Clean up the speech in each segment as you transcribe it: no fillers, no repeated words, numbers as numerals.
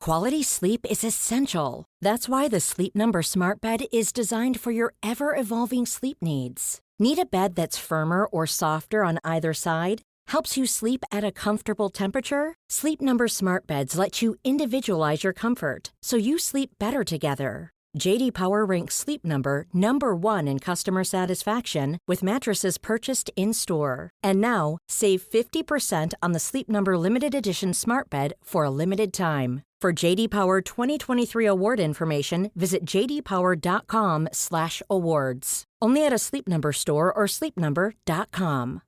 Quality sleep is essential. That's why the Sleep Number Smart Bed is designed for your ever-evolving sleep needs. Need a bed that's firmer or softer on either side? Helps you sleep at a comfortable temperature? Sleep Number Smart Beds let you individualize your comfort, so you sleep better together. J.D. Power ranks Sleep Number number 1 in customer satisfaction with mattresses purchased in-store. And now, save 50% on the Sleep Number Limited Edition Smart Bed for a limited time. For J.D. Power 2023 award information, visit jdpower.com/awards. Only at a Sleep Number store or sleepnumber.com.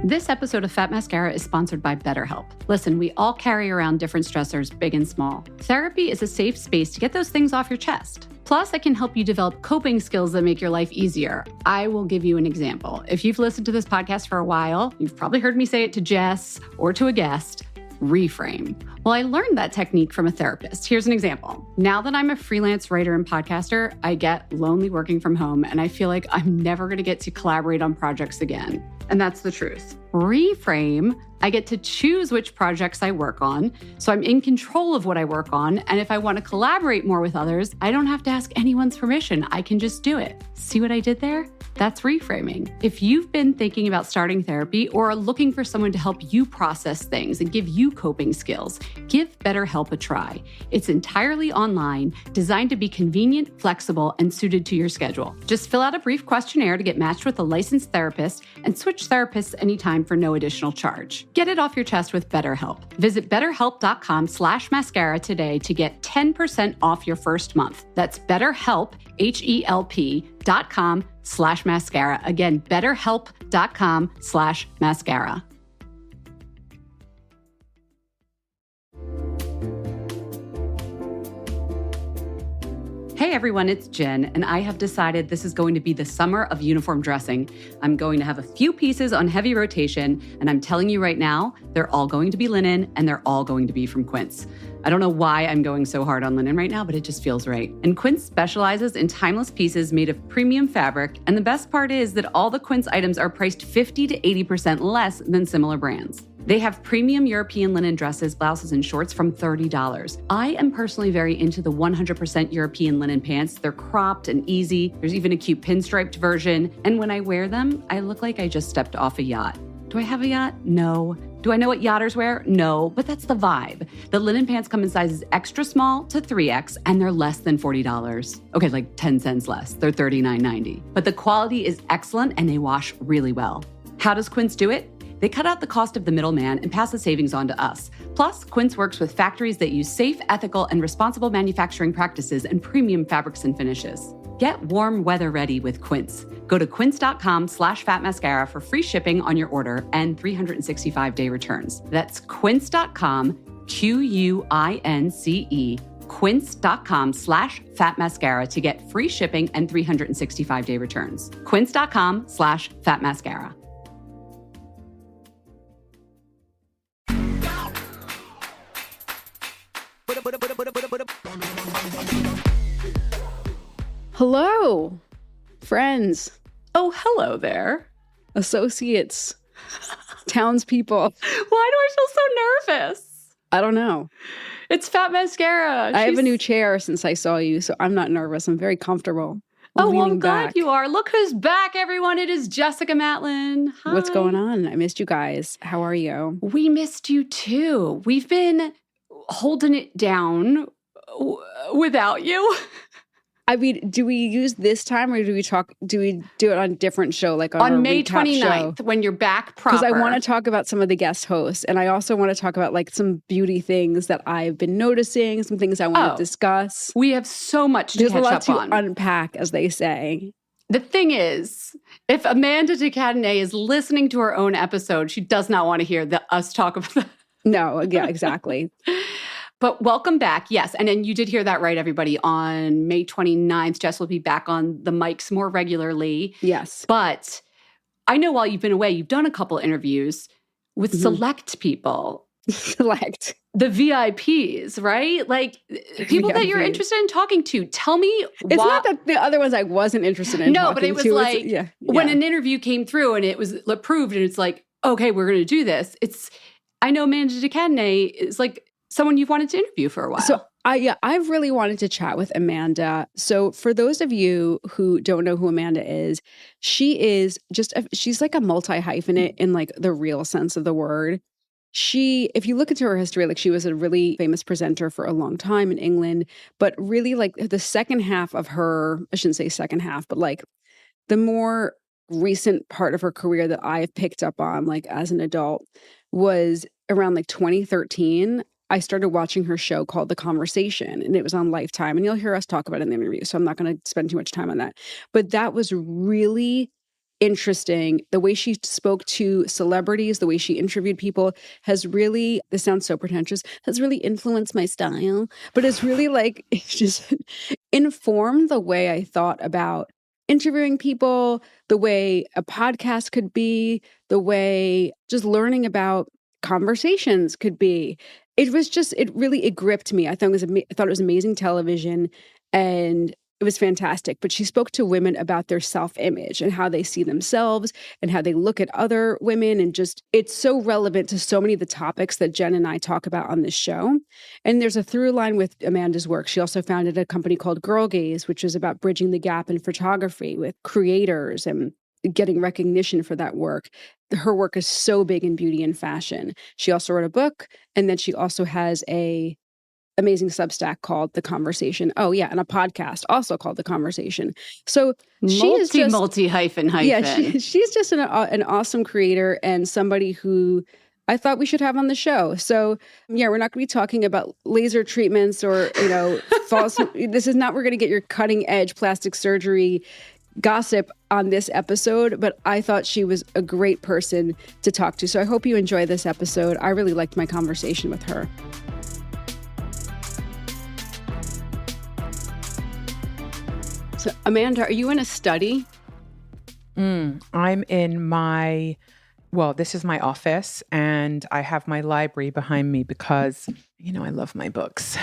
This episode of Fat Mascara is sponsored by BetterHelp. Listen, we all carry around different stressors, big and small. Therapy is a safe space to get those things off your chest. Plus, it can help you develop coping skills that make your life easier. I will give you an example. If you've listened to this podcast for a while, you've probably heard me say it to Jess or to a guest. Reframe. Well, I learned that technique from a therapist. Here's an example. Now that I'm a freelance writer and podcaster, I get lonely working from home, and I feel like I'm never going to get to collaborate on projects again. And that's the truth. Reframe, I get to choose which projects I work on, so I'm in control of what I work on, and if I want to collaborate more with others, I don't have to ask anyone's permission. I can just do it. See what I did there? That's reframing. If you've been thinking about starting therapy or are looking for someone to help you process things and give you coping skills, give BetterHelp a try. It's entirely online, designed to be convenient, flexible, and suited to your schedule. Just fill out a brief questionnaire to get matched with a licensed therapist and switch therapists anytime for no additional charge. Get it off your chest with BetterHelp. Visit betterhelp.com/mascara today to get 10% off your first month. That's BetterHelp, HELP.com/mascara. Again, betterhelp.com/mascara. Hey everyone, it's Jen, and I have decided this is going to be the summer of uniform dressing. I'm going to have a few pieces on heavy rotation, and I'm telling you right now, they're all going to be linen, and they're all going to be from Quince. I don't know why I'm going so hard on linen right now, but it just feels right. And Quince specializes in timeless pieces made of premium fabric, and the best part is that all the Quince items are priced 50 to 80% less than similar brands. They have premium European linen dresses, blouses, and shorts from $30. I am personally very into the 100% European linen pants. They're cropped and easy. There's even a cute pinstriped version. And when I wear them, I look like I just stepped off a yacht. Do I have a yacht? No. Do I know what yachters wear? No, but that's the vibe. The linen pants come in sizes extra small to 3X, and they're less than $40. Okay, like 10 cents less. They're $39.90. But the quality is excellent, and they wash really well. How does Quince do it? They cut out the cost of the middleman and pass the savings on to us. Plus, Quince works with factories that use safe, ethical, and responsible manufacturing practices and premium fabrics and finishes. Get warm weather ready with Quince. Go to quince.com/fatmascara for free shipping on your order and 365-day returns. That's quince.com, QUINCE, quince.com/fatmascara to get free shipping and 365-day returns. Quince.com/fatmascara. Hello, friends. Oh, hello there. Associates, townspeople. Why do I feel so nervous? I don't know. It's Fat Mascara. I have a new chair since I saw you, so I'm not nervous. I'm very comfortable. Oh, well, I'm glad you are. Look who's back, everyone. It is Jessica Matlin. Hi. What's going on? I missed you guys. How are you? We missed you too. We've been holding it down without you. I mean, do we use this time or do we do it on a different show, like on May 29th, when you're back proper? Because I want to talk about some of the guest hosts, and I also want to talk about like some beauty things that I've been noticing, some things I want to discuss. We have so much to There's catch a lot up to on. unpack, as they say. The thing is, if Amanda de Cadenet is listening to her own episode, she does not want to hear us talk about that. No, yeah, exactly. But welcome back. Yes. And then you did hear that right, everybody. On May 29th, Jess will be back on the mics more regularly. Yes. But I know while you've been away, you've done a couple interviews with select people. Select. The VIPs, right? Like people that you're interested in talking to. Tell me why. It's not that the other ones I wasn't interested in No, but it was to. When an interview came through and it was approved and it's like, okay, we're going to do this. I know Amanda de Cadenet is like someone you've wanted to interview for a while. So I've really wanted to chat with Amanda. So for those of you who don't know who Amanda is, she's like a multi-hyphenate in like the real sense of the word. If you look into her history, like she was a really famous presenter for a long time in England, but really like the second half of her, I shouldn't say second half, but like the more recent part of her career that I've picked up on, like as an adult, was around like 2013. I started watching her show called The Conversation, and it was on Lifetime. And you'll hear us talk about it in the interview, so I'm not going to spend too much time on that. But that was really interesting. The way she spoke to celebrities, the way she interviewed people has really, this sounds so pretentious, has really influenced my style. But it's really like, it's just informed the way I thought about interviewing people, the way a podcast could be, the way just learning about conversations could be. It gripped me. I thought it was amazing television, and it was fantastic. But she spoke to women about their self-image and how they see themselves and how they look at other women. And just, it's so relevant to so many of the topics that Jen and I talk about on this show. And there's a through line with Amanda's work. She also founded a company called Girl Gaze, which is about bridging the gap in photography with creators and getting recognition for that work. Her work is so big in beauty and fashion. She also wrote a book, and then she also has a amazing Substack called The Conversation. Oh yeah, and a podcast also called The Conversation. So she is just multi-hyphen. Yeah, she's just an awesome creator and somebody who I thought we should have on the show. So yeah, we're not going to be talking about laser treatments or false. This is not. We're going to get your cutting edge plastic surgery gossip on this episode, but I thought she was a great person to talk to. So I hope you enjoy this episode. I really liked my conversation with her. So Amanda, are you in a study? I'm in this is my office, and I have my library behind me because, I love my books.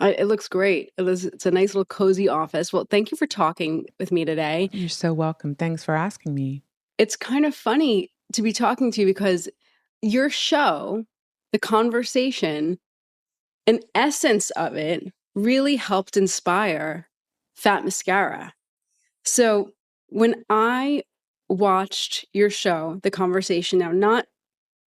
It looks great. It's a nice little cozy office. Well, thank you for talking with me today. You're so welcome. Thanks for asking me. It's kind of funny to be talking to you because your show, The Conversation, an essence of it really helped inspire Fat Mascara. So when I watched your show, The Conversation, now not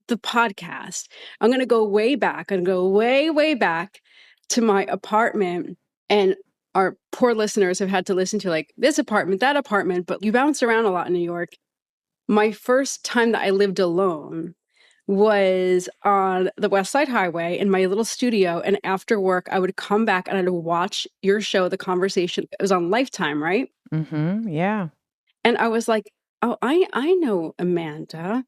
the podcast, I'm going to go way back. I'm going to go way, way back to my apartment, and our poor listeners have had to listen to like this apartment, that apartment, but you bounce around a lot in New York. My first time that I lived alone was on the West Side Highway in my little studio, and after work, I would come back and I'd watch your show, The Conversation. It was on Lifetime, right? Mm-hmm. Yeah. And I was like, oh, I know Amanda,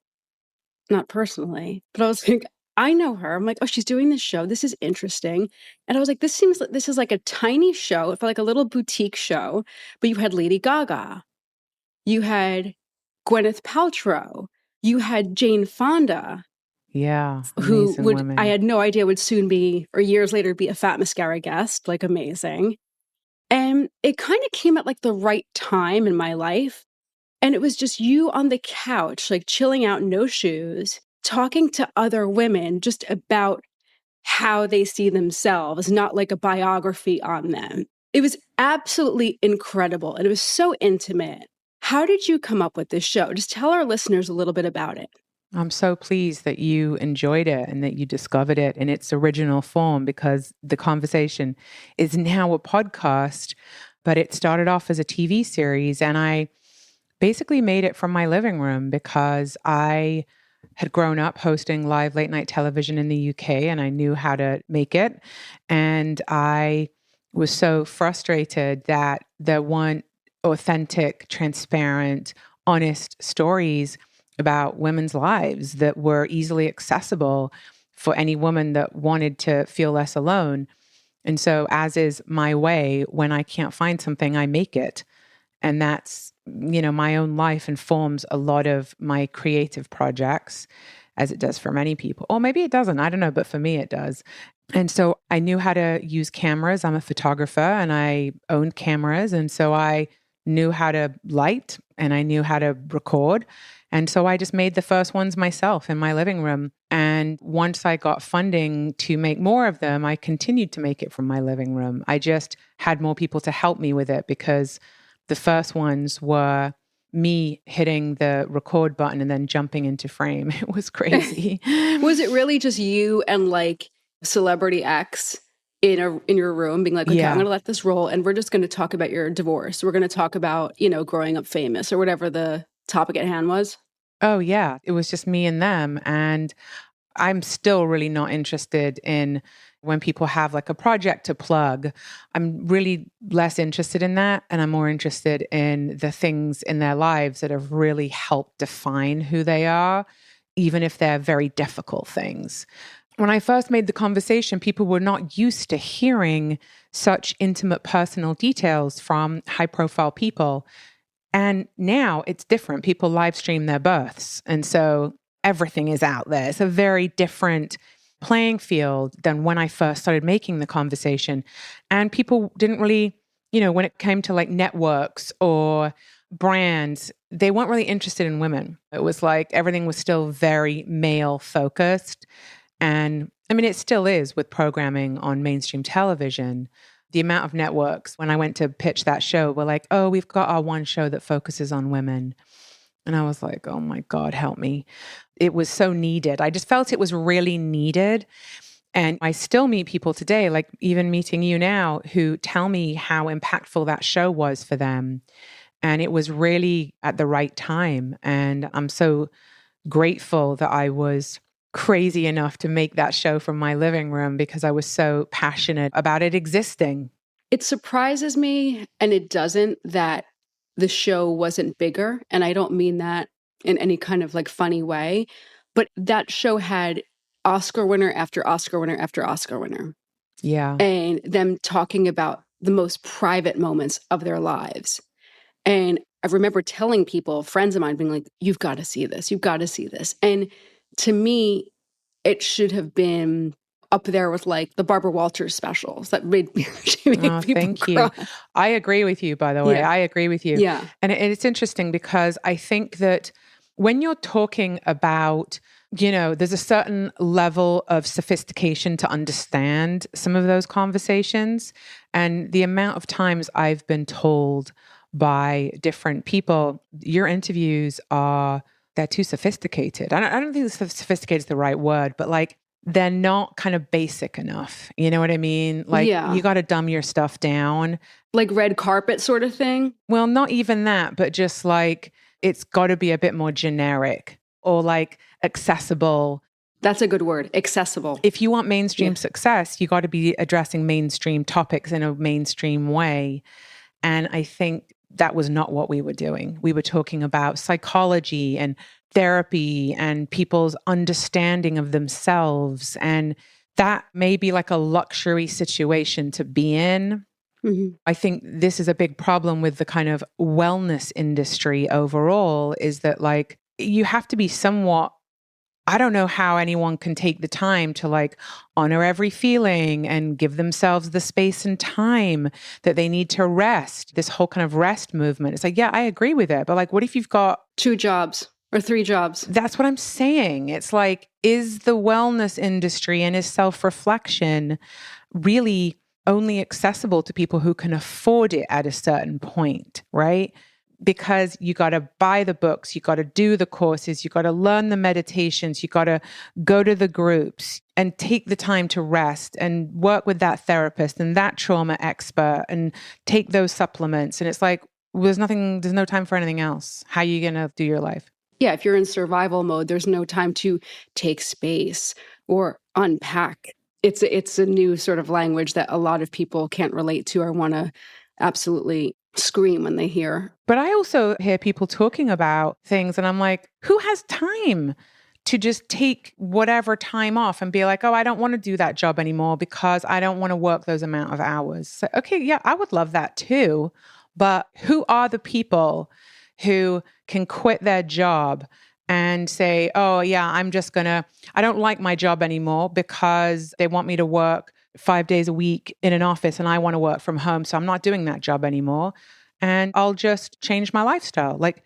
not personally, but I was like, I know her. I'm like, oh, she's doing this show. This is interesting. And I was like, this is like a tiny show. It felt like a little boutique show, but you had Lady Gaga. You had Gwyneth Paltrow. You had Jane Fonda. Yeah. Who women. I had no idea would soon be, or years later, be a Fat Mascara guest. Like, amazing. And it kind of came at like the right time in my life. And it was just you on the couch, like chilling out, no shoes, talking to other women just about how they see themselves, not like a biography on them. It was absolutely incredible. And it was so intimate. How did you come up with this show? Just tell our listeners a little bit about it. I'm so pleased that you enjoyed it and that you discovered it in its original form, because The Conversation is now a podcast, but it started off as a TV series. And I basically made it from my living room because I had grown up hosting live late night television in the UK, and I knew how to make it. And I was so frustrated that there weren't authentic, transparent, honest stories about women's lives that were easily accessible for any woman that wanted to feel less alone. And so, as is my way, when I can't find something, I make it. And that's, my own life informs a lot of my creative projects, as it does for many people. Or maybe it doesn't, I don't know, but for me it does. And so I knew how to use cameras. I'm a photographer and I owned cameras. And so I knew how to light and I knew how to record. And so I just made the first ones myself in my living room. And once I got funding to make more of them, I continued to make it from my living room. I just had more people to help me with it because the first ones were me hitting the record button and then jumping into frame. It was crazy. Was it really just you and like Celebrity X in your room being like, okay, I'm going to let this roll and we're just going to talk about your divorce. We're going to talk about, growing up famous or whatever the topic at hand was? Oh, yeah. It was just me and them. And I'm still really not interested in when people have like a project to plug. I'm really less interested in that. And I'm more interested in the things in their lives that have really helped define who they are, even if they're very difficult things. When I first made the conversation, people were not used to hearing such intimate personal details from high-profile people. And now it's different. People live stream their births. And so everything is out there. It's a very different playing field than when I first started making the conversation. And people didn't really, when it came to like networks or brands, they weren't really interested in women. It was like everything was still very male focused. And I mean, it still is with programming on mainstream television. The amount of networks, when I went to pitch that show, were like, oh, we've got our one show that focuses on women. And I was like, oh my God, help me. It was so needed. I just felt it was really needed. And I still meet people today, like even meeting you now, who tell me how impactful that show was for them. And it was really at the right time. And I'm so grateful that I was crazy enough to make that show from my living room because I was so passionate about it existing. It surprises me, and it doesn't, that the show wasn't bigger. And I don't mean that in any kind of like funny way, but that show had Oscar winner after Oscar winner after Oscar winner. Yeah. And them talking about the most private moments of their lives. And I remember telling people, friends of mine, being like, you've got to see this. You've got to see this. And to me, it should have been up there with like the Barbara Walters specials that made people thank cry. you. I agree with you, by the way. Yeah. I agree with you. Yeah. And it's interesting because I think that when you're talking about, there's a certain level of sophistication to understand some of those conversations. And the amount of times I've been told by different people, your interviews they're too sophisticated. I don't think sophisticated is the right word, but like they're not kind of basic enough. You know what I mean? Like you got to dumb your stuff down. Like red carpet sort of thing? Well, not even that, but just like it's got to be a bit more generic or like accessible. That's a good word, accessible. If you want mainstream success, you got to be addressing mainstream topics in a mainstream way. And I think that was not what we were doing. We were talking about psychology and therapy and people's understanding of themselves. And that may be like a luxury situation to be in. Mm-hmm. I think this is a big problem with the kind of wellness industry overall, is that like you have to be somewhat, I don't know how anyone can take the time to like honor every feeling and give themselves the space and time that they need to rest. This whole kind of rest movement. It's like, yeah, I agree with it. But like, what if you've got 2 jobs or 3 jobs? That's what I'm saying. It's like, is the wellness industry and is self-reflection really only accessible to people who can afford it at a certain point, right? Because you got to buy the books, you got to do the courses, you got to learn the meditations, you got to go to the groups and take the time to rest and work with that therapist and that trauma expert and take those supplements. And it's like, there's no time for anything else. How are you going to do your life? Yeah, if you're in survival mode, there's no time to take space or unpack. It's a new sort of language that a lot of people can't relate to or want to absolutely scream when they hear. But I also hear people talking about things and I'm like, who has time to just take whatever time off and be like, oh, I don't want to do that job anymore because I don't want to work those amount of hours. So, okay, yeah, I would love that too. But who are the people who can quit their job and say, oh yeah, I don't like my job anymore because they want me to work 5 days a week in an office and I want to work from home. So I'm not doing that job anymore. and I'll just change my lifestyle. Like,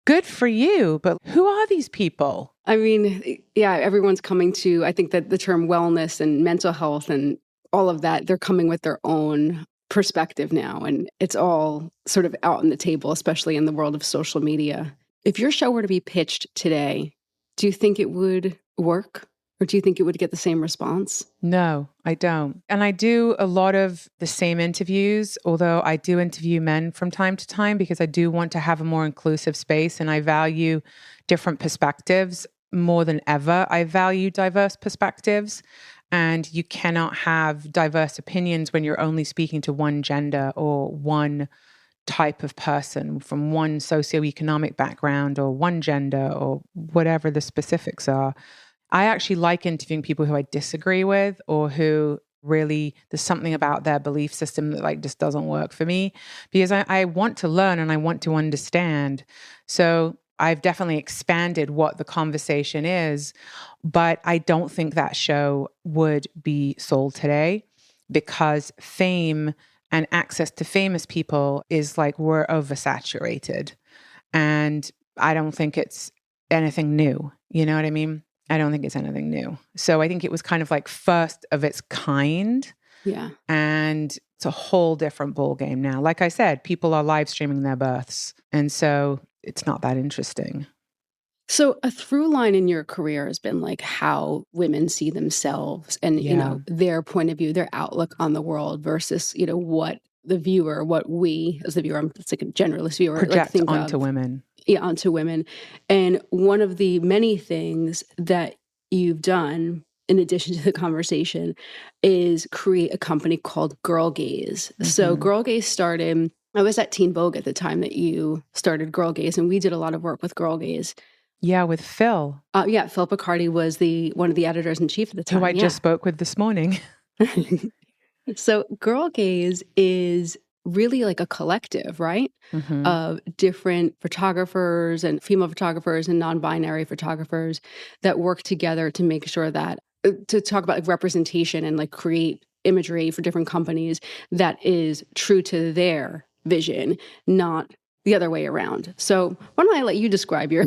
good for you, but who are these people? I mean, yeah, everyone's coming to, I think that the term wellness and mental health and all of that, they're coming with their own perspective now. And it's all sort of out on the table, especially in the world of social media. If your show were to be pitched today, do you think it would work? Or do you think it would get the same response? No, I don't. And I do a lot of the same interviews, although I do interview men from time to time because I do want to have a more inclusive space and I value different perspectives more than ever. I value diverse perspectives, and you cannot have diverse opinions when you're only speaking to one gender or one type of person from one socioeconomic background or one gender or whatever the specifics are. I actually like interviewing people who I disagree with or who really, there's something about their belief system that like just doesn't work for me, because I want to learn and I want to understand. So I've definitely expanded what the conversation is, but I don't think that show would be sold today because fame and access to famous people is like we're oversaturated. And I don't think it's anything new. You know what I mean? I don't think it's anything new. So I think it was kind of like first of its kind. Yeah. And it's a whole different ball game now. Like I said, people are live streaming their births. And so it's not that interesting. So a through line in your career has been like how women see themselves and, you know, their point of view, their outlook on the world versus, you know, what the viewer, what we as the viewer, it's like a generalist viewer, project like think onto of. women. Yeah, onto women. And one of the many things that you've done, in addition to the conversation, is create a company called Girl Gaze. Mm-hmm. So Girl Gaze started, I was at Teen Vogue at the time that you started Girl Gaze, and we did a lot of work with Girl Gaze. Yeah, with Phil. Yeah, Phil Picardi was one of the editors-in-chief at the time. Who I just spoke with this morning. So Girl Gaze is really like a collective, right? Mm-hmm. Of different photographers and female photographers and non-binary photographers that work together to make sure that, to talk about like representation and like create imagery for different companies that is true to their vision, not the other way around. So why don't I let you describe your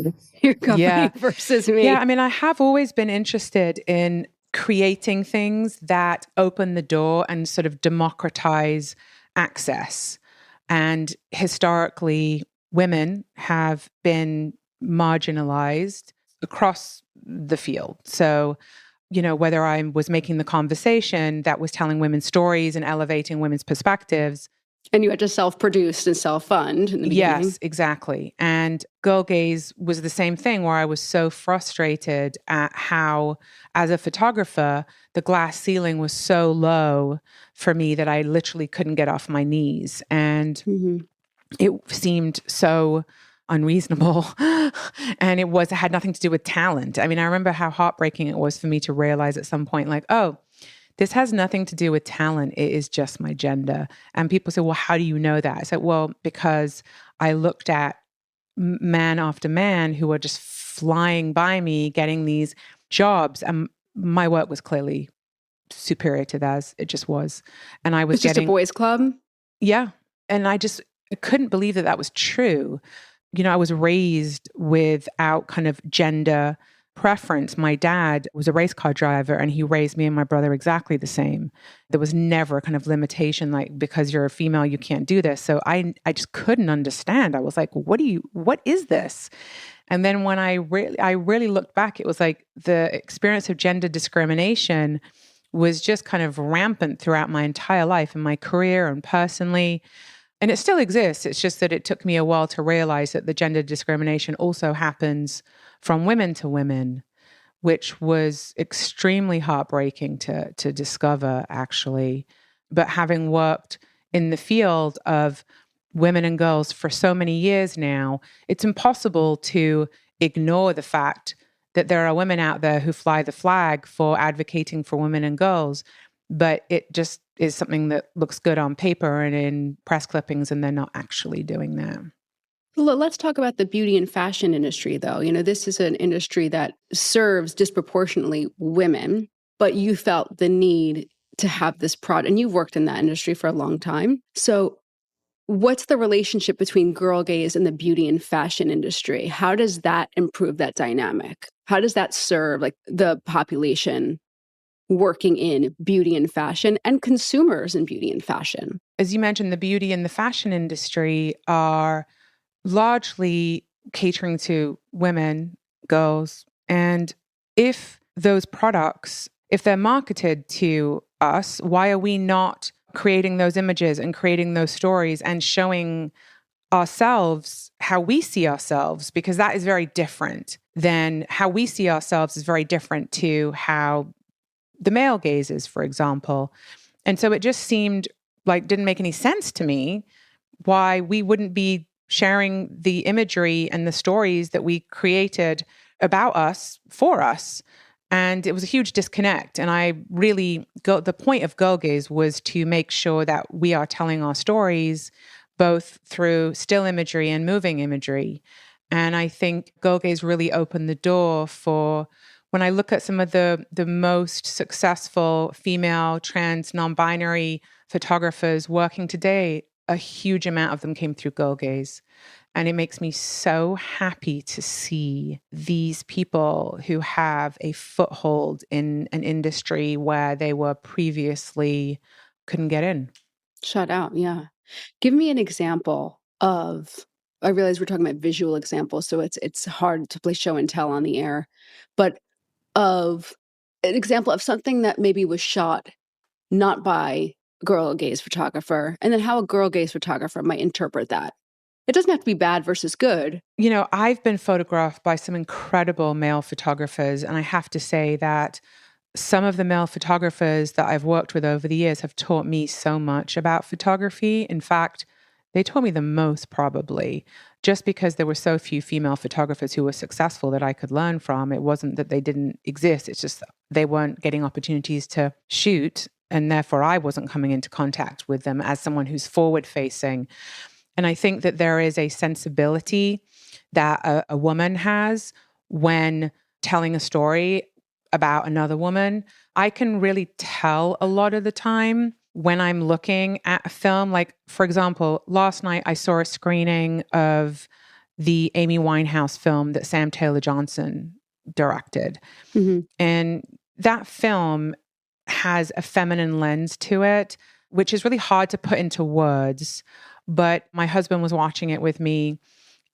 company versus me? Yeah, I mean, I have always been interested in creating things that open the door and sort of democratize access. And historically, women have been marginalized across the field. So, you know, whether I was making the conversation that was telling women's stories and elevating women's perspectives. And you had to self-produce and self-fund in the beginning. Yes, exactly. And Girl Gaze was the same thing where I was so frustrated at how, as a photographer, the glass ceiling was so low for me that I literally couldn't get off my knees. And it seemed so unreasonable. And it had nothing to do with talent. I mean, I remember how heartbreaking it was for me to realize at some point, like, oh, this has nothing to do with talent. It is just my gender. And people say, well, how do you know that? I said, well, because I looked at man after man who were just flying by me, getting these jobs. And my work was clearly superior to theirs. It just was. And I was just a boys' club? Yeah. And I couldn't believe that was true. You know, I was raised without kind of gender preference. My dad was a race car driver and he raised me and my brother exactly the same. There was never a kind of limitation, like, because you're a female, you can't do this. So I just couldn't understand. I was like, what is this? And then when I really looked back, it was like the experience of gender discrimination was just kind of rampant throughout my entire life, in my career and personally. And it still exists. It's just that it took me a while to realize that the gender discrimination also happens from women to women, which was extremely heartbreaking to discover, actually. But having worked in the field of women and girls for so many years now, it's impossible to ignore the fact that there are women out there who fly the flag for advocating for women and girls, but it just is something that looks good on paper and in press clippings, and they're not actually doing that. Let's talk about the beauty and fashion industry, though. You know, this is an industry that serves disproportionately women, but you felt the need to have this product, and you've worked in that industry for a long time. So what's the relationship between girl gaze and the beauty and fashion industry? How does that improve that dynamic? How does that serve like the population working in beauty and fashion and consumers in beauty and fashion? As you mentioned, the beauty and the fashion industry are largely catering to women, girls. And if those products, if they're marketed to us, why are we not creating those images and creating those stories and showing ourselves how we see ourselves? Because that is very different than how we see ourselves is very different to how the male gaze is, for example. And so it just seemed like didn't make any sense to me why we wouldn't be sharing the imagery and the stories that we created about us for us. And it was a huge disconnect. And I really, the point of Girl Gaze was to make sure that we are telling our stories both through still imagery and moving imagery. And I think Girl Gaze really opened the door for, when I look at some of the most successful female, trans, non-binary photographers working today, a huge amount of them came through Girl Gaze. And it makes me so happy to see these people who have a foothold in an industry where they were previously couldn't get in. Shut out, yeah. Give me an example of, I realize we're talking about visual examples, so it's hard to play show and tell on the air, but of an example of something that maybe was shot not by a girl gaze photographer, and then how a girl gaze photographer might interpret that. It doesn't have to be bad versus good. You know, I've been photographed by some incredible male photographers, and I have to say that some of the male photographers that I've worked with over the years have taught me so much about photography. In fact, they taught me the most probably, just because there were so few female photographers who were successful that I could learn from. It wasn't that they didn't exist. It's just they weren't getting opportunities to shoot, and therefore I wasn't coming into contact with them as someone who's forward-facing. And I think that there is a sensibility that a woman has when telling a story about another woman. I can really tell a lot of the time when I'm looking at a film. Like, for example, last night I saw a screening of the Amy Winehouse film that Sam Taylor Johnson directed. Mm-hmm. And that film has a feminine lens to it, which is really hard to put into words. But my husband was watching it with me,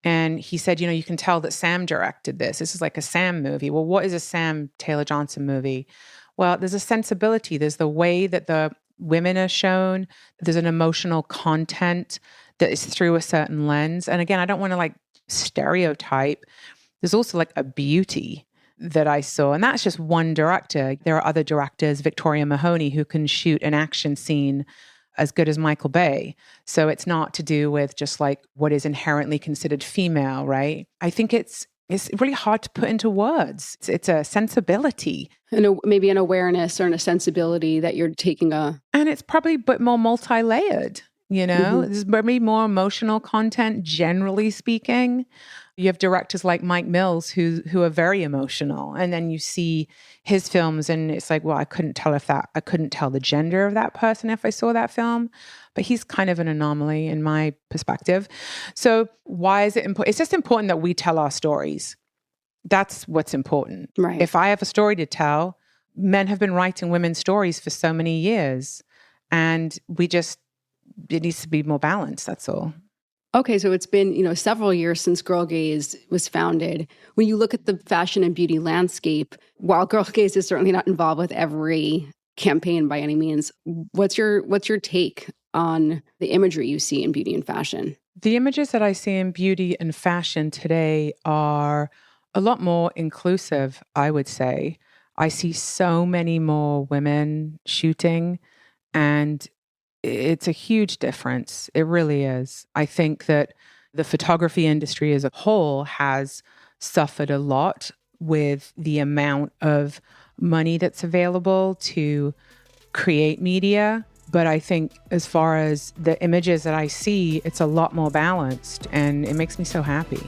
and he said, you know, you can tell that Sam directed this. This is like a Sam movie. Well, what is a Sam Taylor Johnson movie? Well, there's a sensibility. There's the way that the women are shown. There's an emotional content that is through a certain lens. And again, I don't want to like stereotype. There's also like a beauty that I saw. And that's just one director. There are other directors, Victoria Mahoney, who can shoot an action scene as good as Michael Bay. So it's not to do with just like what is inherently considered female, right? I think it's really hard to put into words. It's a sensibility. And maybe an awareness or a sensibility that you're taking a... And it's probably but more multi-layered, you know? Mm-hmm. There's maybe more emotional content, generally speaking. You have directors like Mike Mills who are very emotional. And then you see his films and it's like, well, I couldn't tell the gender of that person if I saw that film. But he's kind of an anomaly in my perspective. So why is it important? It's just important that we tell our stories. That's what's important. Right. If I have a story to tell, men have been writing women's stories for so many years. And it needs to be more balanced, that's all. Okay, so it's been, several years since Girl Gaze was founded. When you look at the fashion and beauty landscape, while Girl Gaze is certainly not involved with every campaign by any means, what's your take on the imagery you see in beauty and fashion? The images that I see in beauty and fashion today are a lot more inclusive, I would say. I see so many more women shooting, and it's a huge difference. It really is. I think that the photography industry as a whole has suffered a lot with the amount of money that's available to create media. But I think as far as the images that I see, it's a lot more balanced, and it makes me so happy.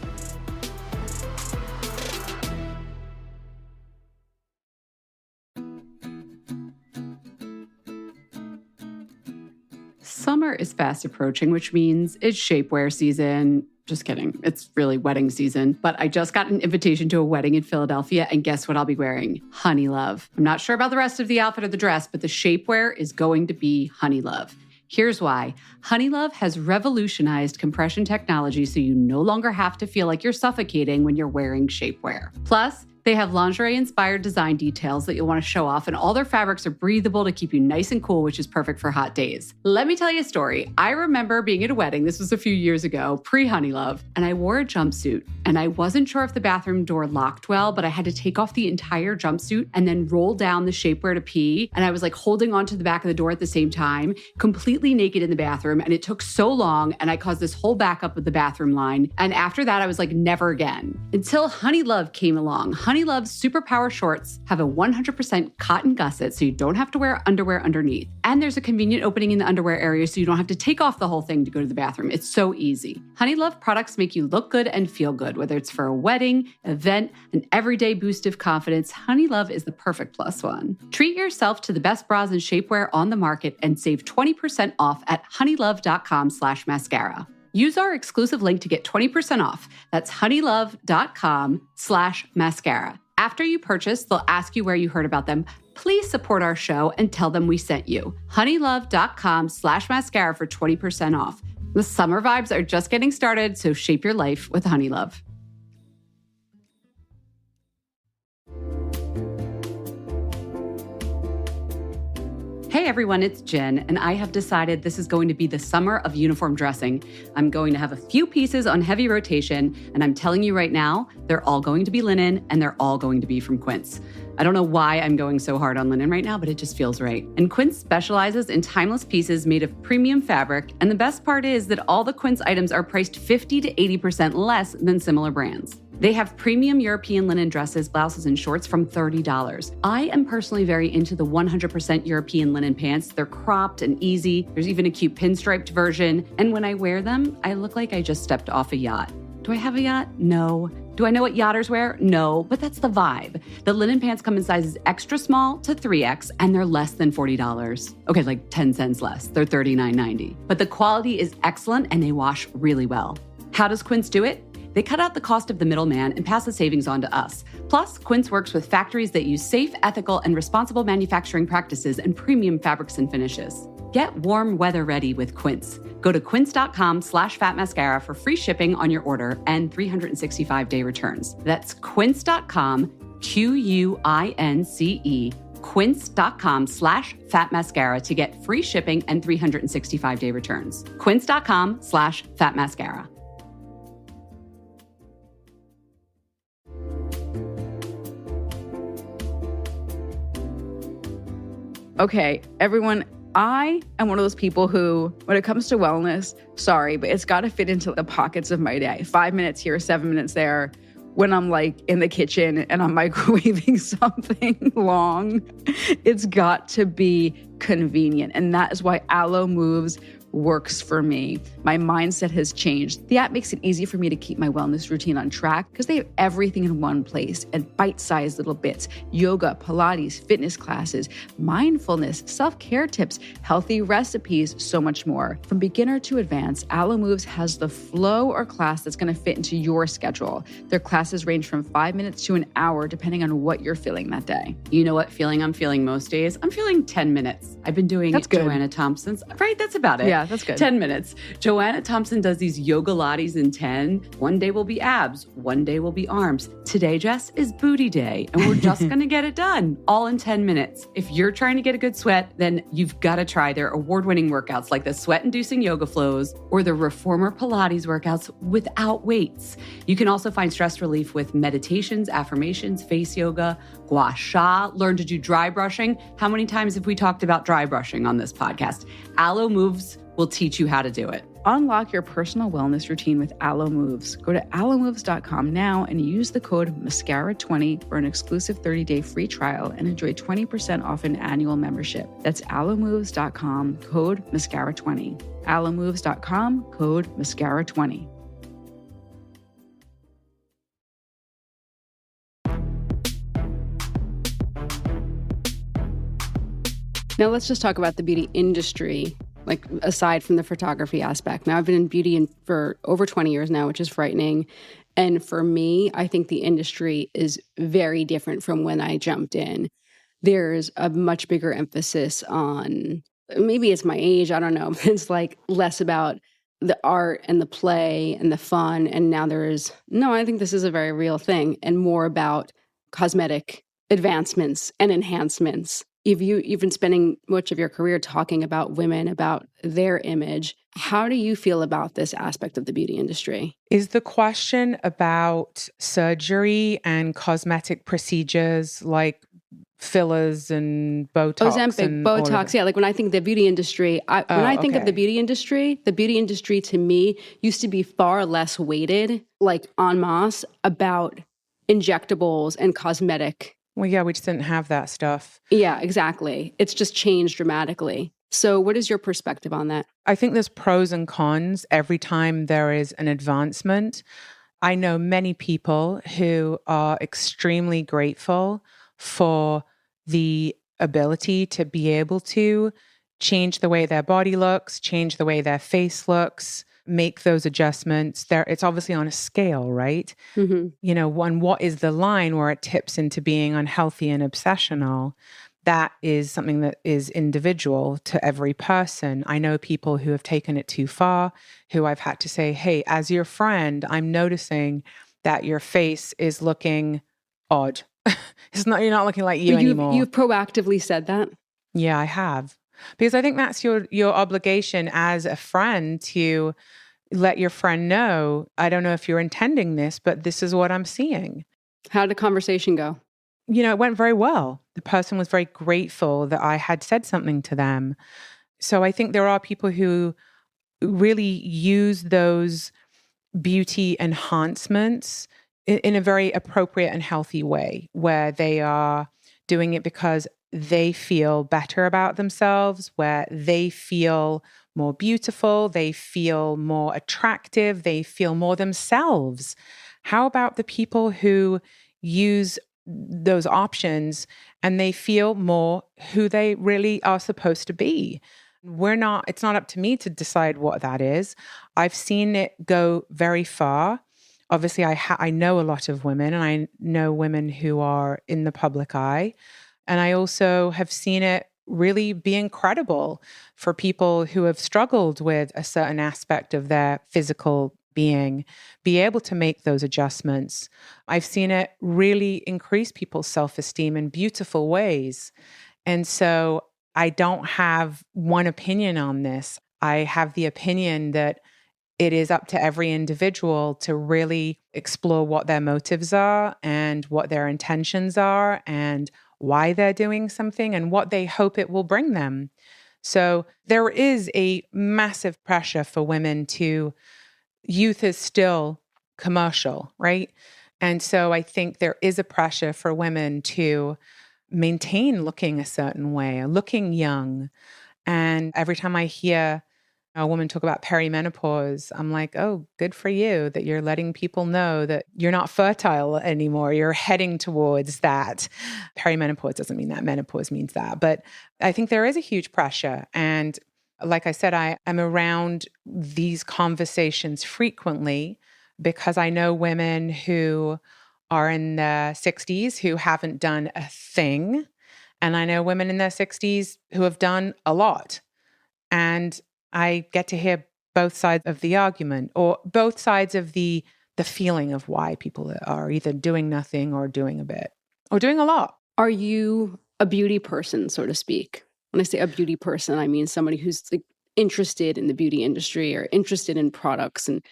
Summer is fast approaching, which means it's shapewear season. Just kidding. It's really wedding season. But I just got an invitation to a wedding in Philadelphia, and guess what I'll be wearing? Honey Love. I'm not sure about the rest of the outfit or the dress, but the shapewear is going to be Honey Love. Here's why. Honey Love has revolutionized compression technology so you no longer have to feel like you're suffocating when you're wearing shapewear. Plus, they have lingerie-inspired design details that you'll want to show off, and all their fabrics are breathable to keep you nice and cool, which is perfect for hot days. Let me tell you a story. I remember being at a wedding, this was a few years ago, pre-Honey Love, and I wore a jumpsuit, and I wasn't sure if the bathroom door locked well, but I had to take off the entire jumpsuit and then roll down the shapewear to pee, and I was like holding onto the back of the door at the same time, completely naked in the bathroom, and it took so long, and I caused this whole backup of the bathroom line, and after that, I was like, never again. Until Honey Love came along. Honey Love's Superpower shorts have a 100% cotton gusset, so you don't have to wear underwear underneath. And there's a convenient opening in the underwear area, so you don't have to take off the whole thing to go to the bathroom. It's so easy. Honey Love products make you look good and feel good, whether it's for a wedding, event, an everyday boost of confidence. Honey Love is the perfect plus one. Treat yourself to the best bras and shapewear on the market and save 20% off at honeylove.com/mascara. Use our exclusive link to get 20% off. That's honeylove.com/mascara. After you purchase, they'll ask you where you heard about them. Please support our show and tell them we sent you. honeylove.com/mascara for 20% off. The summer vibes are just getting started, so shape your life with Honey Love. Hey everyone, it's Jen, and I have decided this is going to be the summer of uniform dressing. I'm going to have a few pieces on heavy rotation, and I'm telling you right now, they're all going to be linen, and they're all going to be from Quince. I don't know why I'm going so hard on linen right now, but it just feels right. And Quince specializes in timeless pieces made of premium fabric, and the best part is that all the Quince items are priced 50 to 80% less than similar brands. They have premium European linen dresses, blouses, and shorts from $30. I am personally very into the 100% European linen pants. They're cropped and easy. There's even a cute pinstriped version. And when I wear them, I look like I just stepped off a yacht. Do I have a yacht? No. Do I know what yachters wear? No, but that's the vibe. The linen pants come in sizes extra small to 3X, and they're less than $40. Okay, like 10 cents less. They're $39.90. But the quality is excellent, and they wash really well. How does Quince do it? They cut out the cost of the middleman and pass the savings on to us. Plus, Quince works with factories that use safe, ethical, and responsible manufacturing practices and premium fabrics and finishes. Get warm weather ready with Quince. Go to quince.com/fatmascara for free shipping on your order and 365-day returns. That's quince.com, QUINCE, quince.com/fatmascara to get free shipping and 365-day returns. Quince.com/fatmascara. Okay, everyone, I am one of those people who, when it comes to wellness, sorry, but it's got to fit into the pockets of my day. 5 minutes here, 7 minutes there. When I'm like in the kitchen and I'm microwaving something long, it's got to be convenient. And that is why Alo Moves works for me. My mindset has changed. The app makes it easy for me to keep my wellness routine on track because they have everything in one place and bite-sized little bits: yoga, Pilates, fitness classes, mindfulness, self-care tips, healthy recipes, so much more. From beginner to advanced, Alo Moves has the flow or class that's going to fit into your schedule. Their classes range from 5 minutes to an hour, depending on what you're feeling that day. You know what feeling I'm feeling most days? I'm feeling 10 minutes. I've been doing Joanna Thompson's, right? That's about it. Yeah, that's good. 10 minutes. Joanna Thompson does these yoga lattes in 10. One day will be abs. One day will be arms. Today, Jess, is booty day. And we're just going to get it done all in 10 minutes. If you're trying to get a good sweat, then you've got to try their award-winning workouts like the sweat-inducing yoga flows or the reformer Pilates workouts without weights. You can also find stress relief with meditations, affirmations, face yoga, gua sha, learn to do dry brushing. How many times have we talked about dry brushing on this podcast? Alo Moves will teach you how to do it. Unlock your personal wellness routine with Alo Moves. Go to alomoves.com now and use the code MASCARA20 for an exclusive 30-day free trial and enjoy 20% off an annual membership. That's alomoves.com, code MASCARA20. alomoves.com, code MASCARA20. Now let's just talk about the beauty industry. like aside from the photography aspect. Now, I've been in beauty for over 20 years now, which is frightening. And for me, I think the industry is very different from when I jumped in. There's a much bigger emphasis on, maybe it's my age, I don't know, but it's like less about the art and the play and the fun. And now I think this is a very real thing, and more about cosmetic advancements and enhancements. If you've been spending much of your career talking about women, about their image, how do you feel about this aspect of the beauty industry? Is the question about surgery and cosmetic procedures like fillers and Botox? Ozempic, and Botox, yeah. Like when I think of the beauty industry, when I think of the beauty industry to me used to be far less weighted, like en masse, about injectables and cosmetic. Well, yeah, we just didn't have that stuff. Yeah, exactly. It's just changed dramatically. So what is your perspective on that? I think there's pros and cons every time there is an advancement. I know many people who are extremely grateful for the ability to be able to change the way their body looks, change the way their face looks, make those adjustments. It's obviously on a scale, right? Mm-hmm. You know, what is the line where it tips into being unhealthy and obsessional? That is something that is individual to every person. I know people who have taken it too far, who I've had to say, hey, as your friend, I'm noticing that your face is looking odd. You're not looking like you anymore. You've proactively said that? Yeah, I have. Because I think that's your obligation as a friend to let your friend know, I don't know if you're intending this, but this is what I'm seeing. How did the conversation go? You know, it went very well. The person was very grateful that I had said something to them. So I think there are people who really use those beauty enhancements in a very appropriate and healthy way, where they are doing it because they feel better about themselves, where they feel more beautiful, they feel more attractive, they feel more themselves. How about the people who use those options and they feel more who they really are supposed to be? It's not up to me to decide what that is. I've seen it go very far. Obviously, I know a lot of women, and I know women who are in the public eye. And I also have seen it really be incredible for people who have struggled with a certain aspect of their physical being, be able to make those adjustments. I've seen it really increase people's self-esteem in beautiful ways. And so I don't have one opinion on this. I have the opinion that it is up to every individual to really explore what their motives are and what their intentions are and why they're doing something and what they hope it will bring them. So there is a massive pressure for women to, youth is still commercial, right? And so I think there is a pressure for women to maintain looking a certain way, or looking young. And every time I hear a woman talk about perimenopause, I'm like, oh, good for you that you're letting people know that you're not fertile anymore. You're heading towards that. Perimenopause doesn't mean that. Menopause means that. But I think there is a huge pressure. And like I said, I am around these conversations frequently because I know women who are in their 60s who haven't done a thing. And I know women in their 60s who have done a lot. And I get to hear both sides of the argument, or both sides of the feeling of why people are either doing nothing or doing a bit or doing a lot. Are you a beauty person, so to speak? When I say a beauty person, I mean somebody who's like interested in the beauty industry or interested in products, and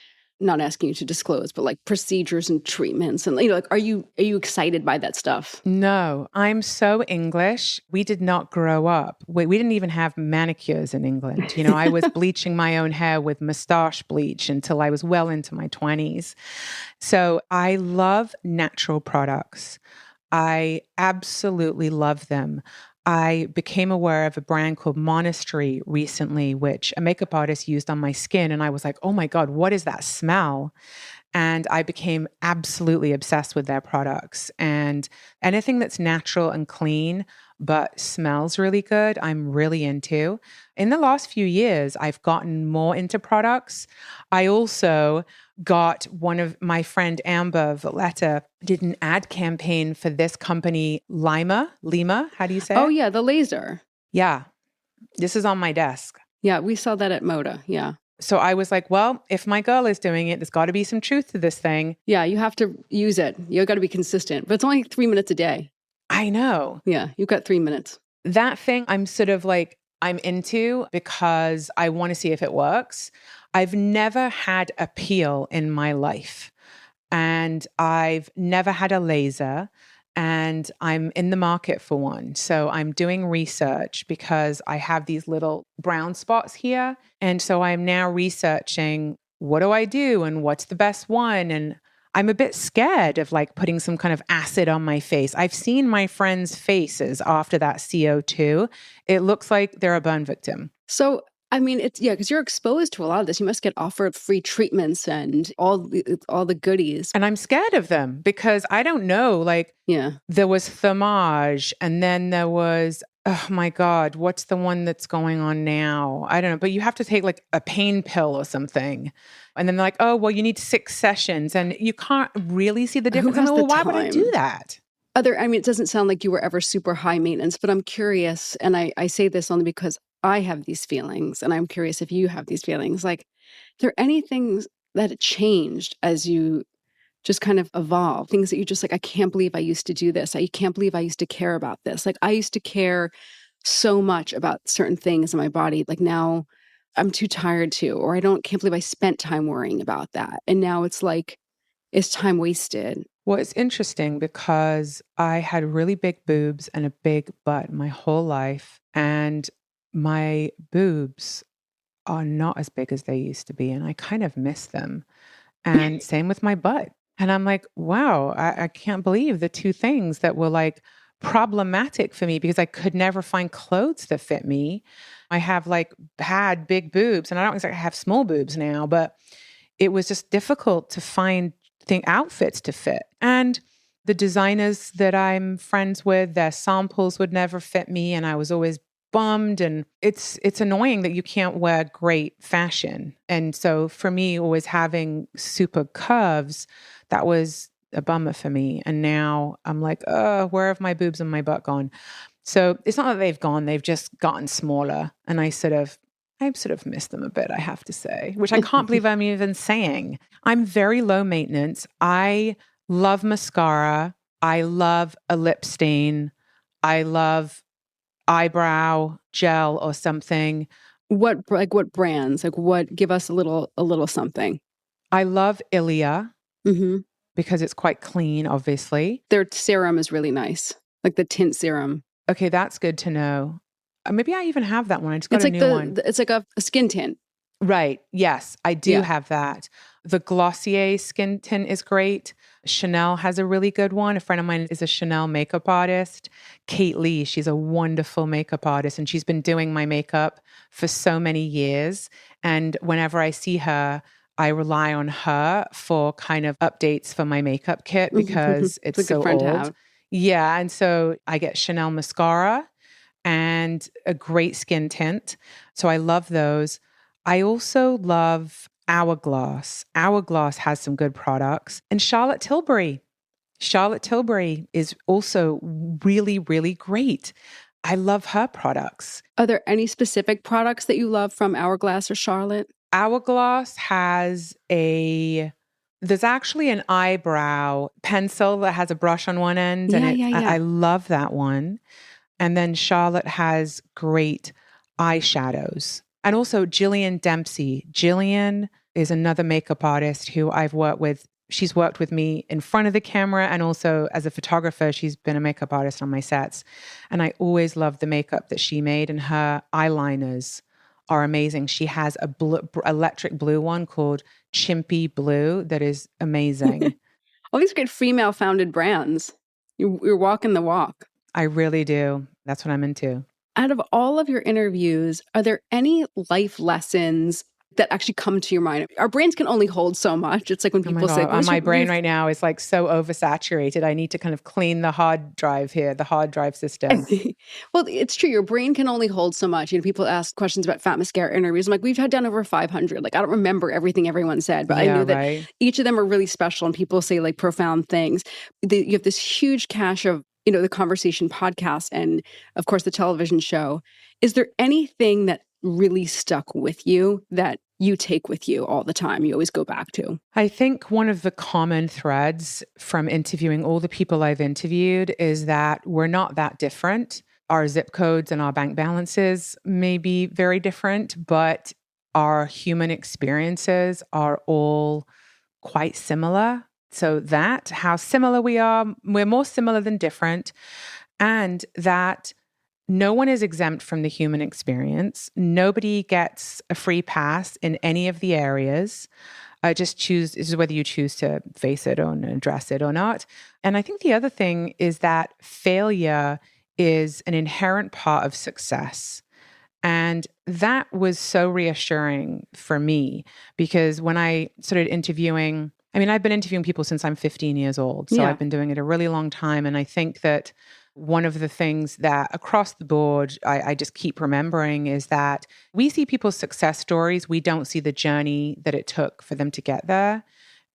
not asking you to disclose, but like procedures and treatments. And, like, are you excited by that stuff? No, I'm so English. We did not grow up. We didn't even have manicures in England. You know, I was bleaching my own hair with mustache bleach until I was well into my 20s. So I love natural products. I absolutely love them. I became aware of a brand called Monastery recently, which a makeup artist used on my skin. And I was like, oh my God, what is that smell? And I became absolutely obsessed with their products. And anything that's natural and clean, but smells really good, I'm really into. In the last few years, I've gotten more into products. I also got one of my friend Amber Valletta did an ad campaign for this company, Lima, how do you say Oh it? yeah, the laser. Yeah, this is on my desk. Yeah, we saw that at Moda. Yeah. So I was like, well, if my girl is doing it, there's got to be some truth to this thing. Yeah, you have to use it. You got to be consistent, but it's only 3 minutes a day. I know. Yeah, you've got 3 minutes. That thing I'm sort of like, I'm into because I want to see if it works. I've never had a peel in my life, and I've never had a laser, and I'm in the market for one. So I'm doing research because I have these little brown spots here. And so I'm now researching, what do I do and what's the best one? And I'm a bit scared of like putting some kind of acid on my face. I've seen my friends' faces after that CO2. It looks like they're a burn victim. So, I mean, because you're exposed to a lot of this. You must get offered free treatments and all the goodies. And I'm scared of them because I don't know, like, Yeah. there was Thermage, and then there was, oh my God, what's the one that's going on now? I don't know, but you have to take like a pain pill or something. And then they're like, oh, well, you need 6 sessions, and you can't really see the difference. Who has I'm like, the well, why would I time? do that? It doesn't sound like you were ever super high maintenance, but I'm curious, and I say this only because I have these feelings, and I'm curious if you have these feelings. Like, are there any things that changed as you just kind of evolve? Things that you just like, I can't believe I used to do this. I can't believe I used to care about this. Like, I used to care so much about certain things in my body. Like, now I'm too tired to, or can't believe I spent time worrying about that. And now it's like, it's time wasted. Well, it's interesting because I had really big boobs and a big butt my whole life, and my boobs are not as big as they used to be, and I kind of miss them. And same with my butt. And I'm like, wow, I can't believe the two things that were like problematic for me because I could never find clothes that fit me. I have like had big boobs, and I don't exactly have small boobs now, but it was just difficult to find outfits to fit. And the designers that I'm friends with, their samples would never fit me, and I was always bummed. And it's annoying that you can't wear great fashion. And so for me, always having super curves, that was a bummer for me. And now I'm like, where have my boobs and my butt gone? So it's not that they've gone, they've just gotten smaller. And I sort of miss them a bit, I have to say, which I can't believe I'm even saying. I'm very low maintenance. I love mascara. I love a lip stain. I love eyebrow gel or something. What brands? Give us a little something. I love Ilia Mm-hmm. because it's quite clean, obviously. Their serum is really nice, like the tint serum. Okay, that's good to know. Maybe I even have that one. I just got It's a like new one. it's like a skin tint. Right. Yes, I do have that. The Glossier skin tint is great. Chanel has a really good one. A friend of mine is a Chanel makeup artist. Kate Lee, she's a wonderful makeup artist, and she's been doing my makeup for so many years. And whenever I see her, I rely on her for kind of updates for my makeup kit because it's a good so friend to old. have. Yeah. And so I get Chanel mascara and a great skin tint. So I love those. I also love Hourglass. Hourglass has some good products. And Charlotte Tilbury. Charlotte Tilbury is also really, really great. I love her products. Are there any specific products that you love from Hourglass or Charlotte? Hourglass has there's actually an eyebrow pencil that has a brush on one end. I love that one. And then Charlotte has great eyeshadows. And also Jillian Dempsey. Jillian is another makeup artist who I've worked with. She's worked with me in front of the camera, and also as a photographer, she's been a makeup artist on my sets. And I always loved the makeup that she made, and her eyeliners are amazing. She has a electric blue one called Chimpy Blue that is amazing. All these great female-founded brands. You're walking the walk. I really do. That's what I'm into. Out of all of your interviews, are there any life lessons that actually come to your mind? Our brains can only hold so much. It's like when Oh my people say, God, my brain right now is like so oversaturated. I need to kind of clean the hard drive here, the hard drive system. Well, it's true. Your brain can only hold so much. People ask questions about Fat Mascara interviews. I'm like, we've had done over 500. Like, I don't remember everything everyone said, but I knew that each of them are really special and people say like profound things. You have this huge cache of, the Conversation podcast and of course the television show. Is there anything that really stuck with you that you take with you all the time, you always go back to? I think one of the common threads from interviewing all the people I've interviewed is that we're not that different. Our zip codes and our bank balances may be very different, but our human experiences are all quite similar. So that how similar we are, we're more similar than different, and that no one is exempt from the human experience. Nobody gets a free pass in any of the areas. This is whether you choose to face it or address it or not. And I think the other thing is that failure is an inherent part of success. And that was so reassuring for me because when I started interviewing, I've been interviewing people since I'm 15 years old. So I've been doing it a really long time. And I think that one of the things that across the board, I just keep remembering is that we see people's success stories. We don't see the journey that it took for them to get there.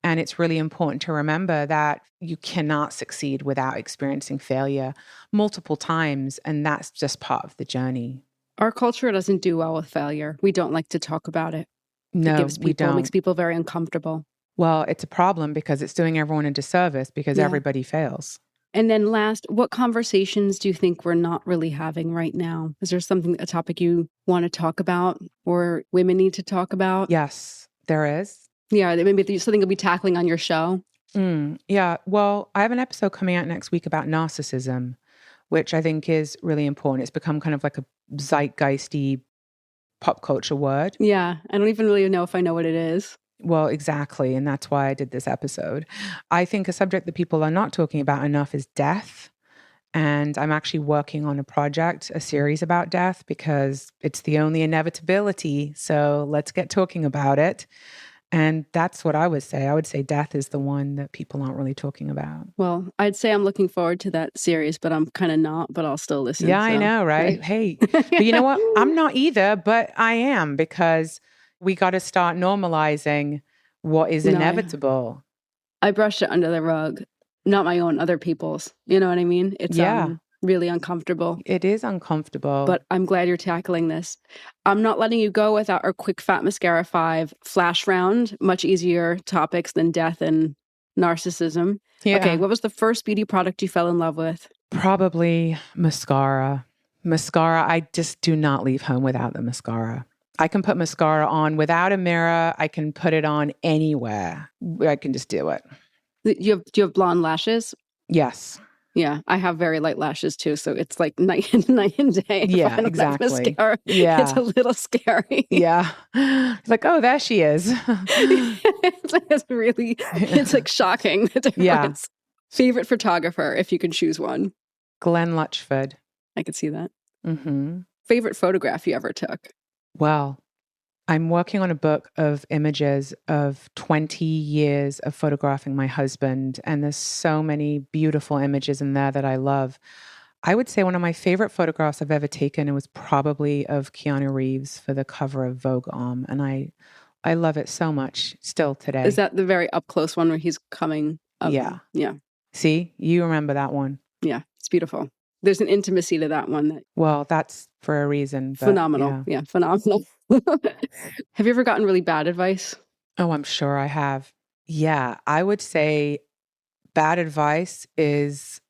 And it's really important to remember that you cannot succeed without experiencing failure multiple times. And that's just part of the journey. Our culture doesn't do well with failure. We don't like to talk about it. No, we don't. It makes people very uncomfortable. Well, it's a problem because it's doing everyone a disservice because everybody fails. And then last, what conversations do you think we're not really having right now? Is there a topic you want to talk about or women need to talk about? Yes, there is. Yeah, maybe there's something you'll be tackling on your show. Yeah, well, I have an episode coming out next week about narcissism, which I think is really important. It's become kind of like a zeitgeisty pop culture word. Yeah, I don't even really know if I know what it is. Well, exactly. And that's why I did this episode. I think a subject that people are not talking about enough is death. And I'm actually working on a series about death because it's the only inevitability. So let's get talking about it. And that's what I would say. I would say death is the one that people aren't really talking about. Well, I'd say I'm looking forward to that series, but I'm kind of not, but I'll still listen. Yeah, I know, right? Hey, but you know what? I'm not either, but I am because we got to start normalizing what is inevitable. I brushed it under the rug, not my own, other people's. You know what I mean? It's really uncomfortable. It is uncomfortable. But I'm glad you're tackling this. I'm not letting you go without our quick Fat Mascara 5 flash round. Much easier topics than death and narcissism. Yeah. Okay, what was the first beauty product you fell in love with? Probably mascara. I just do not leave home without the mascara. I can put mascara on without a mirror. I can put it on anywhere. I can just do it. Do you have blonde lashes? Yes. Yeah, I have very light lashes too, so it's like night and day. Yeah, exactly. Mascara, yeah, it's a little scary. Yeah, it's like, oh, there she is. It's like shocking the difference. Yeah. Favorite photographer, if you could choose one? Glenn Lutchford. I could see that. Mm-hmm. Favorite photograph you ever took? Well, I'm working on a book of images of 20 years of photographing my husband, and there's so many beautiful images in there that I love. I would say one of my favorite photographs I've ever taken, it was probably of Keanu Reeves for the cover of Vogue Homme, and I love it so much still today. Is that the very up close one where he's coming up? Yeah. Yeah. See, you remember that one. Yeah, it's beautiful. There's an intimacy to that one. Well, that's for a reason. But phenomenal. Yeah, phenomenal. Have you ever gotten really bad advice? Oh, I'm sure I have. Yeah, I would say bad advice is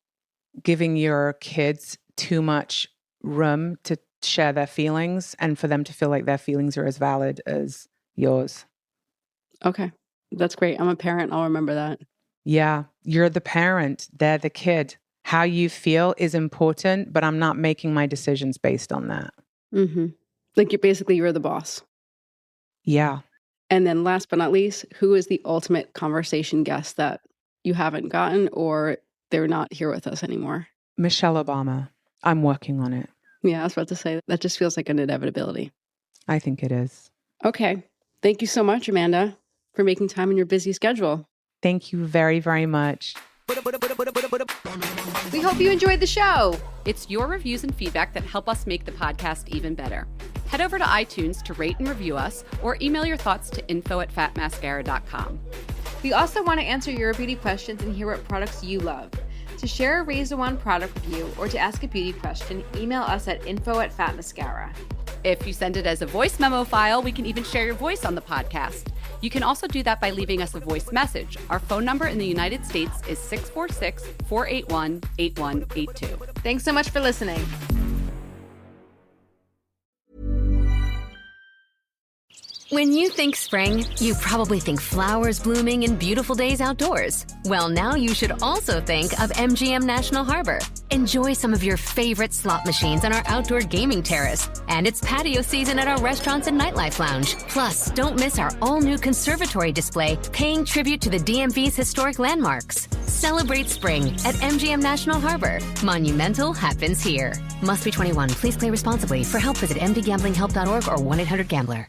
giving your kids too much room to share their feelings and for them to feel like their feelings are as valid as yours. Okay, that's great. I'm a parent. I'll remember that. Yeah, you're the parent. They're the kid. How you feel is important, but I'm not making my decisions based on that. Mm-hmm. Like you're the boss. Yeah. And then last but not least, who is the ultimate conversation guest that you haven't gotten or they're not here with us anymore? Michelle Obama. I'm working on it. Yeah, I was about to say, that just feels like an inevitability. I think it is. Okay. Thank you so much, Amanda, for making time in your busy schedule. Thank you very, very much. We hope you enjoyed the show. It's your reviews and feedback that help us make the podcast even better. Head over to iTunes to rate and review us, or email your thoughts to info@fatmascara.com. We also want to answer your beauty questions and hear what products you love. To share a Raise the One product review or to ask a beauty question, email us at info@fatmascara. If you send it as a voice memo file, we can even share your voice on the podcast. You can also do that by leaving us a voice message. Our phone number in the United States is 646-481-8182. Thanks so much for listening. When you think spring, you probably think flowers blooming and beautiful days outdoors. Well, now you should also think of MGM National Harbor. Enjoy some of your favorite slot machines on our outdoor gaming terrace. And it's patio season at our restaurants and nightlife lounge. Plus, don't miss our all-new conservatory display paying tribute to the DMV's historic landmarks. Celebrate spring at MGM National Harbor. Monumental happens here. Must be 21. Please play responsibly. For help, visit mdgamblinghelp.org or 1-800-GAMBLER.